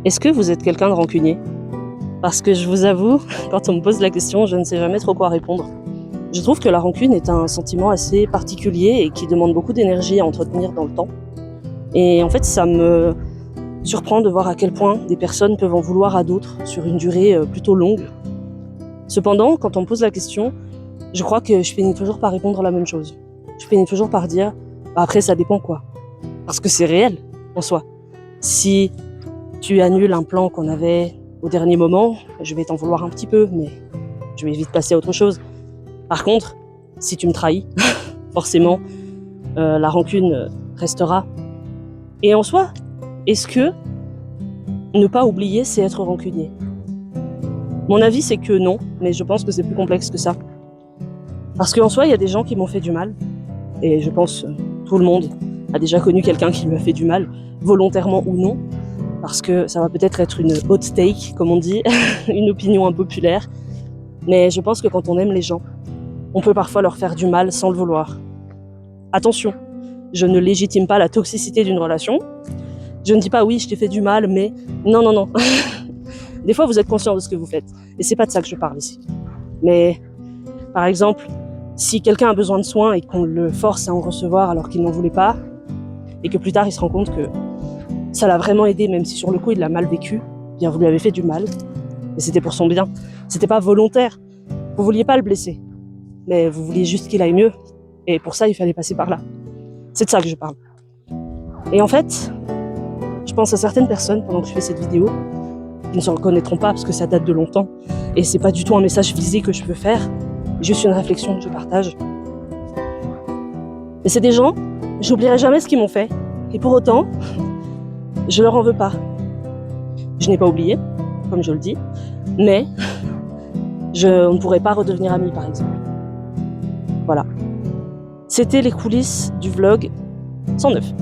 Est-ce que vous êtes quelqu'un de rancunier? Parce que je vous avoue, quand on me pose la question, je ne sais jamais trop quoi répondre. Je trouve que la rancune est un sentiment assez particulier et qui demande beaucoup d'énergie à entretenir dans le temps. Et en fait, ça me surprend de voir à quel point des personnes peuvent en vouloir à d'autres sur une durée plutôt longue. Cependant, quand on me pose la question, je crois que je finis toujours par répondre la même chose. Je finis toujours par dire « après ça dépend quoi ». Parce que c'est réel en soi. Si tu annules un plan qu'on avait au dernier moment, je vais t'en vouloir un petit peu, mais je vais vite passer à autre chose. Par contre, si tu me trahis, forcément, la rancune restera. Et en soi, est-ce que ne pas oublier, c'est être rancunier? Mon avis, c'est que non, mais je pense que c'est plus complexe que ça. Parce qu'en soi, il y a des gens qui m'ont fait du mal, et je pense tout le monde a déjà connu quelqu'un qui lui a fait du mal, volontairement ou non, parce que ça va peut-être être une hot take, comme on dit, une opinion impopulaire, mais je pense que quand on aime les gens, on peut parfois leur faire du mal sans le vouloir. Attention, je ne légitime pas la toxicité d'une relation, je ne dis pas oui, je t'ai fait du mal, mais non, non, non. Des fois, vous êtes conscient de ce que vous faites, et c'est pas de ça que je parle ici. Mais, par exemple, si quelqu'un a besoin de soins et qu'on le force à en recevoir alors qu'il n'en voulait pas, et que plus tard il se rend compte que ça l'a vraiment aidé, même si sur le coup il l'a mal vécu, bien vous lui avez fait du mal, et c'était pour son bien, c'était pas volontaire, vous vouliez pas le blesser, mais vous vouliez juste qu'il aille mieux, et pour ça il fallait passer par là. C'est de ça que je parle. Et en fait, je pense à certaines personnes pendant que je fais cette vidéo, qui ne se reconnaîtront pas parce que ça date de longtemps, et c'est pas du tout un message visé que je veux faire, juste une réflexion que je partage. Et c'est des gens, j'oublierai jamais ce qu'ils m'ont fait, et pour autant, je leur en veux pas. Je n'ai pas oublié, comme je le dis, mais on ne pourrait pas redevenir amis, par exemple. Voilà. C'était les coulisses du vlog 109.